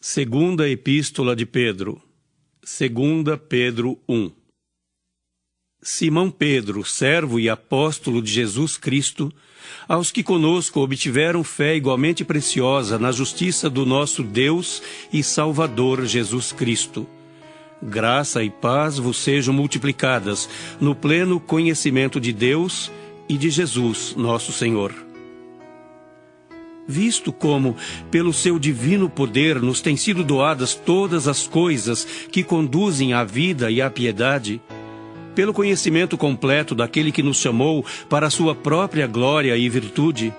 Segunda Epístola de Pedro. 2 Pedro 1. Simão Pedro, servo e apóstolo de Jesus Cristo, aos que conosco obtiveram fé igualmente preciosa na justiça do nosso Deus e Salvador Jesus Cristo. Graça e paz vos sejam multiplicadas no pleno conhecimento de Deus e de Jesus, nosso Senhor. Visto como, pelo seu divino poder, nos têm sido doadas todas as coisas que conduzem à vida e à piedade, pelo conhecimento completo daquele que nos chamou para a sua própria glória e virtude,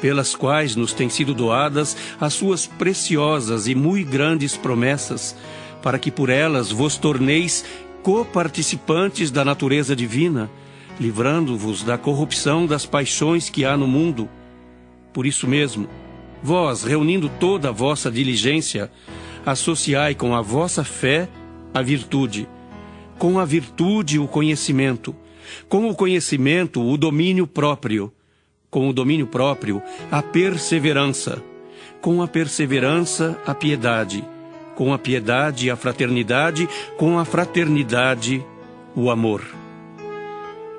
pelas quais nos têm sido doadas as suas preciosas e muito grandes promessas, para que por elas vos torneis coparticipantes da natureza divina, livrando-vos da corrupção das paixões que há no mundo. Por isso mesmo, vós, reunindo toda a vossa diligência, associai com a vossa fé a virtude, com a virtude o conhecimento, com o conhecimento o domínio próprio, com o domínio próprio a perseverança, com a perseverança a piedade, com a piedade a fraternidade, com a fraternidade o amor.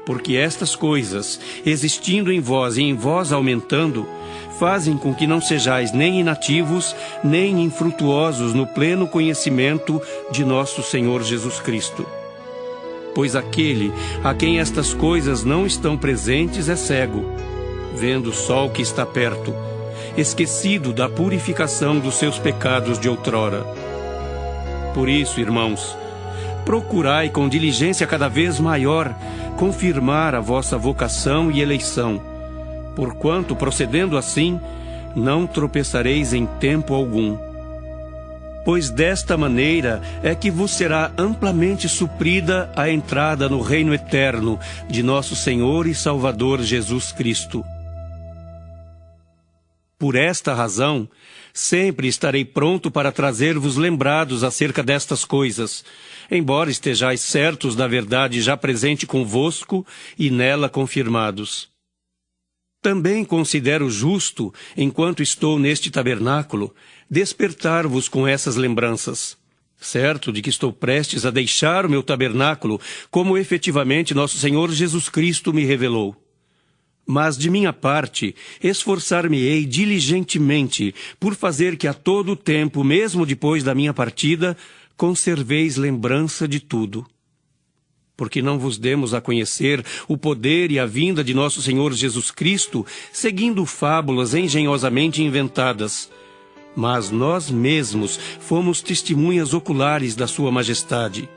Porque estas coisas, existindo em vós e em vós aumentando, fazem com que não sejais nem inativos, nem infrutuosos no pleno conhecimento de nosso Senhor Jesus Cristo. Pois aquele a quem estas coisas não estão presentes é cego, vendo só o que está perto, esquecido da purificação dos seus pecados de outrora. Por isso, irmãos, procurai com diligência cada vez maior confirmar a vossa vocação e eleição, porquanto, procedendo assim, não tropeçareis em tempo algum. Pois desta maneira é que vos será amplamente suprida a entrada no reino eterno de nosso Senhor e Salvador Jesus Cristo. Por esta razão, sempre estarei pronto para trazer-vos lembrados acerca destas coisas, embora estejais certos da verdade já presente convosco e nela confirmados. Também considero justo, enquanto estou neste tabernáculo, despertar-vos com essas lembranças, certo de que estou prestes a deixar o meu tabernáculo, como efetivamente nosso Senhor Jesus Cristo me revelou. Mas, de minha parte, esforçar-me-ei diligentemente por fazer que a todo tempo, mesmo depois da minha partida, conserveis lembrança de tudo. Porque não vos demos a conhecer o poder e a vinda de nosso Senhor Jesus Cristo, seguindo fábulas engenhosamente inventadas, mas nós mesmos fomos testemunhas oculares da sua majestade.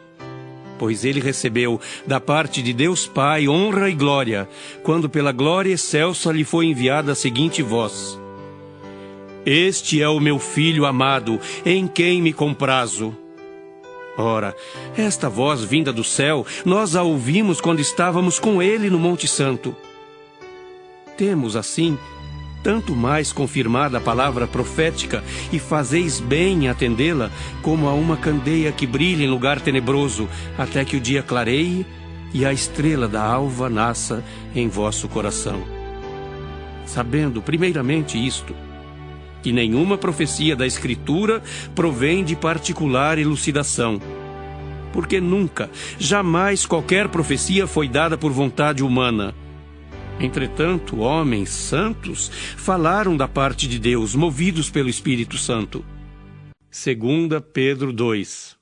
Pois ele recebeu da parte de Deus Pai honra e glória, quando pela glória excelsa lhe foi enviada a seguinte voz: Este é o meu Filho amado, em quem me comprazo. Ora, esta voz vinda do céu, nós a ouvimos quando estávamos com ele no Monte Santo. Temos, assim, tanto mais confirmada a palavra profética, e fazeis bem em atendê-la, como a uma candeia que brilha em lugar tenebroso, até que o dia clareie e a estrela da alva nasça em vosso coração. Sabendo, primeiramente, isto, que nenhuma profecia da Escritura provém de particular elucidação, porque nunca, jamais qualquer profecia foi dada por vontade humana. Entretanto, homens santos falaram da parte de Deus, movidos pelo Espírito Santo. 2 Pedro 2.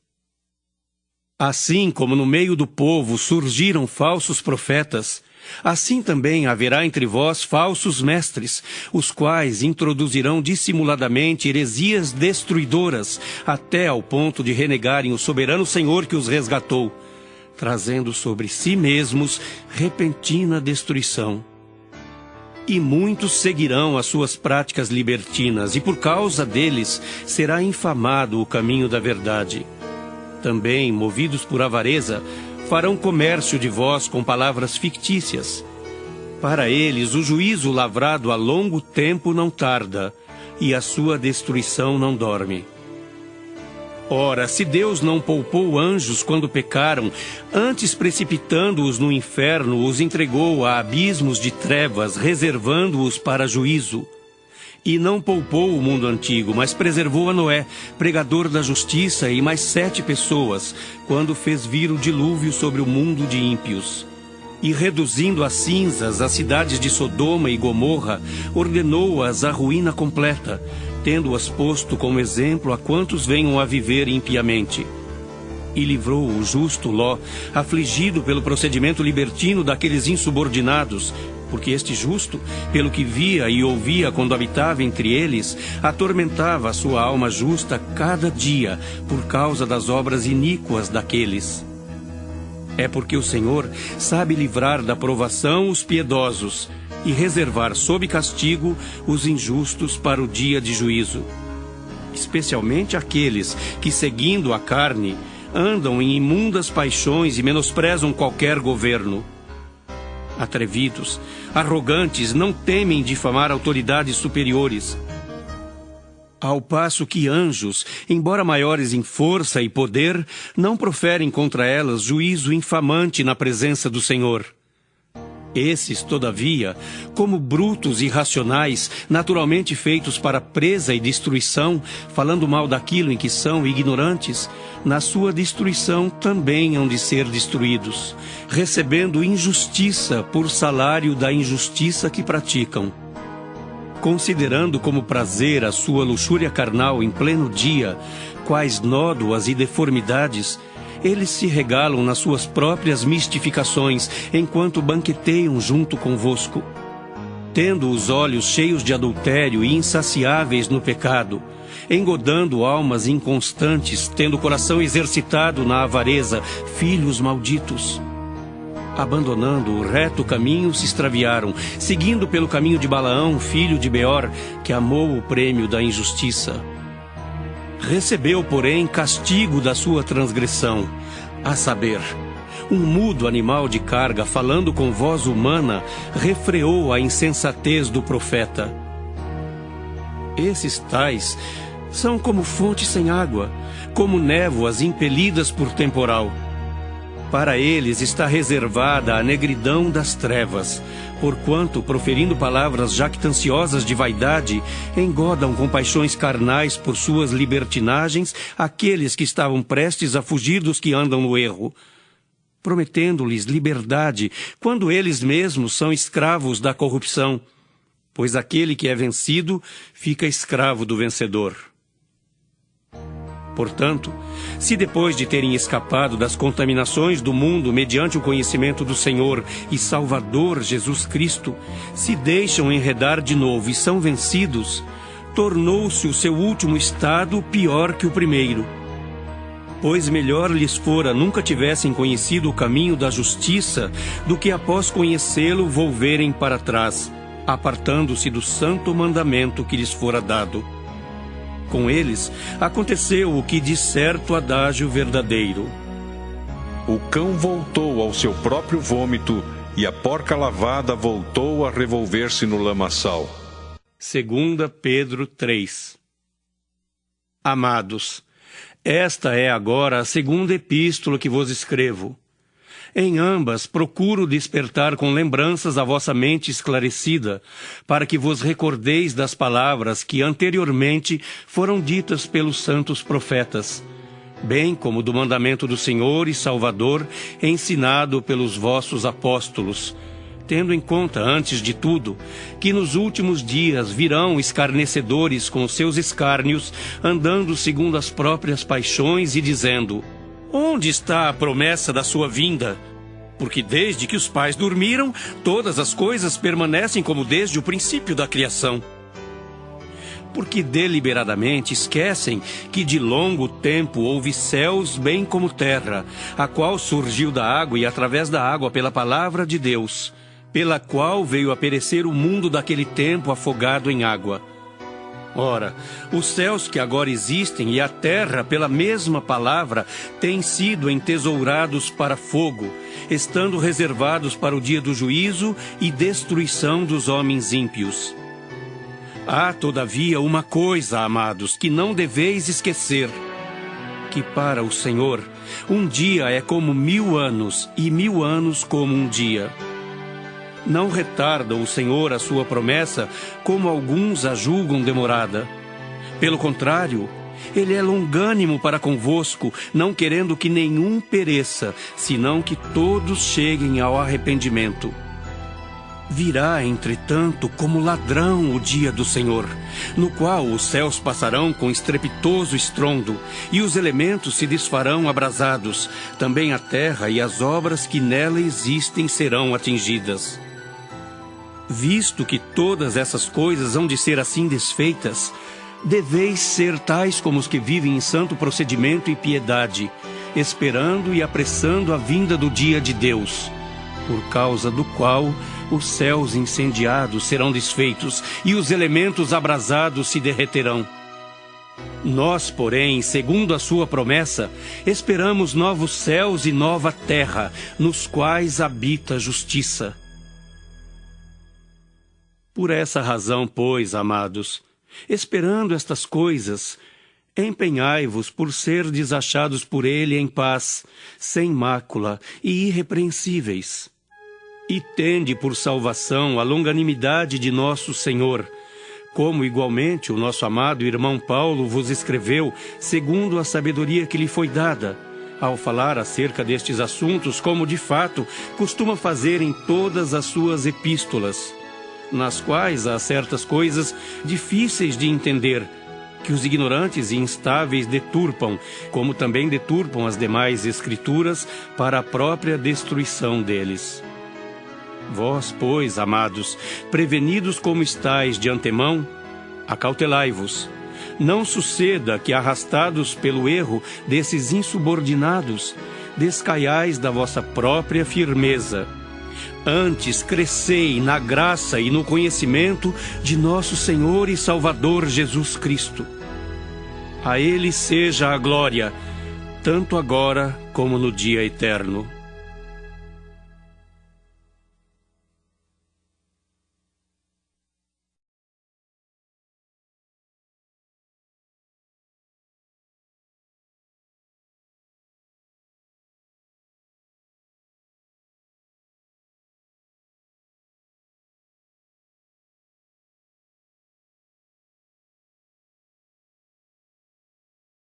Assim como no meio do povo surgiram falsos profetas, assim também haverá entre vós falsos mestres, os quais introduzirão dissimuladamente heresias destruidoras, até ao ponto de renegarem o soberano Senhor que os resgatou, trazendo sobre si mesmos repentina destruição. E muitos seguirão as suas práticas libertinas, e por causa deles será infamado o caminho da verdade. Também, movidos por avareza, farão comércio de vós com palavras fictícias. Para eles o juízo lavrado a longo tempo não tarda, e a sua destruição não dorme. Ora, se Deus não poupou anjos quando pecaram, antes precipitando-os no inferno, os entregou a abismos de trevas, reservando-os para juízo. E não poupou o mundo antigo, mas preservou a Noé, pregador da justiça, e mais 7 pessoas, quando fez vir o dilúvio sobre o mundo de ímpios. E reduzindo a cinzas as cidades de Sodoma e Gomorra, ordenou-as à ruína completa, tendo-as posto como exemplo a quantos venham a viver impiamente. E livrou o justo Ló, afligido pelo procedimento libertino daqueles insubordinados, porque este justo, pelo que via e ouvia quando habitava entre eles, atormentava a sua alma justa cada dia, por causa das obras iníquas daqueles. É porque o Senhor sabe livrar da provação os piedosos e reservar sob castigo os injustos para o dia de juízo. Especialmente aqueles que, seguindo a carne, andam em imundas paixões e menosprezam qualquer governo. Atrevidos, arrogantes, não temem difamar autoridades superiores. Ao passo que anjos, embora maiores em força e poder, não proferem contra elas juízo infamante na presença do Senhor. Esses, todavia, como brutos e irracionais, naturalmente feitos para presa e destruição, falando mal daquilo em que são ignorantes, na sua destruição também hão de ser destruídos, recebendo injustiça por salário da injustiça que praticam. Considerando como prazer a sua luxúria carnal em pleno dia, quais nódoas e deformidades, eles se regalam nas suas próprias mistificações, enquanto banqueteiam junto convosco. Tendo os olhos cheios de adultério e insaciáveis no pecado, engodando almas inconstantes, tendo o coração exercitado na avareza, filhos malditos. Abandonando o reto caminho, se extraviaram, seguindo pelo caminho de Balaão, filho de Beor, que amou o prêmio da injustiça. Recebeu, porém, castigo da sua transgressão, a saber, um mudo animal de carga, falando com voz humana, refreou a insensatez do profeta. Esses tais são como fontes sem água, como névoas impelidas por temporal. Para eles está reservada a negridão das trevas, porquanto, proferindo palavras jactanciosas de vaidade, engodam com paixões carnais por suas libertinagens aqueles que estavam prestes a fugir dos que andam no erro, prometendo-lhes liberdade, quando eles mesmos são escravos da corrupção, pois aquele que é vencido fica escravo do vencedor. Portanto, se depois de terem escapado das contaminações do mundo mediante o conhecimento do Senhor e Salvador Jesus Cristo, se deixam enredar de novo e são vencidos, tornou-se o seu último estado pior que o primeiro. Pois melhor lhes fora nunca tivessem conhecido o caminho da justiça do que após conhecê-lo volverem para trás, apartando-se do santo mandamento que lhes fora dado. Com eles aconteceu o que diz certo adágio verdadeiro: o cão voltou ao seu próprio vômito e a porca lavada voltou a revolver-se no lamaçal. 2 Pedro 3. Amados, esta é agora a segunda epístola que vos escrevo. Em ambas procuro despertar com lembranças a vossa mente esclarecida, para que vos recordeis das palavras que anteriormente foram ditas pelos santos profetas, bem como do mandamento do Senhor e Salvador, ensinado pelos vossos apóstolos, tendo em conta, antes de tudo, que nos últimos dias virão escarnecedores com seus escárnios, andando segundo as próprias paixões e dizendo: onde está a promessa da sua vinda? Porque desde que os pais dormiram, todas as coisas permanecem como desde o princípio da criação. Porque deliberadamente esquecem que de longo tempo houve céus bem como terra, a qual surgiu da água e através da água pela palavra de Deus, pela qual veio a perecer o mundo daquele tempo afogado em água. Ora, os céus que agora existem e a terra, pela mesma palavra, têm sido entesourados para fogo, estando reservados para o dia do juízo e destruição dos homens ímpios. Há, todavia, uma coisa, amados, que não deveis esquecer: que para o Senhor, um dia é como 1000 anos, e 1000 anos como um dia. Não retarda o Senhor a sua promessa, como alguns a julgam demorada. Pelo contrário, Ele é longânimo para convosco, não querendo que nenhum pereça, senão que todos cheguem ao arrependimento. Virá, entretanto, como ladrão o dia do Senhor, no qual os céus passarão com estrepitoso estrondo, e os elementos se desfarão abrasados, também a terra e as obras que nela existem serão atingidas. Visto que todas essas coisas hão de ser assim desfeitas, deveis ser tais como os que vivem em santo procedimento e piedade, esperando e apressando a vinda do dia de Deus, por causa do qual os céus incendiados serão desfeitos e os elementos abrasados se derreterão. Nós, porém, segundo a sua promessa, esperamos novos céus e nova terra, nos quais habita a justiça. Por essa razão, pois, amados, esperando estas coisas, empenhai-vos por serdes achados por Ele em paz, sem mácula e irrepreensíveis. E tende por salvação a longanimidade de nosso Senhor, como igualmente o nosso amado irmão Paulo vos escreveu, segundo a sabedoria que lhe foi dada, ao falar acerca destes assuntos, como de fato costuma fazer em todas as suas epístolas, nas quais há certas coisas difíceis de entender, que os ignorantes e instáveis deturpam, como também deturpam as demais escrituras para a própria destruição deles. Vós, pois, amados, prevenidos como estáis de antemão, acautelai-vos. Não suceda que, arrastados pelo erro desses insubordinados, descaiais da vossa própria firmeza. Antes, crescei na graça e no conhecimento de nosso Senhor e Salvador Jesus Cristo. A Ele seja a glória, tanto agora como no dia eterno.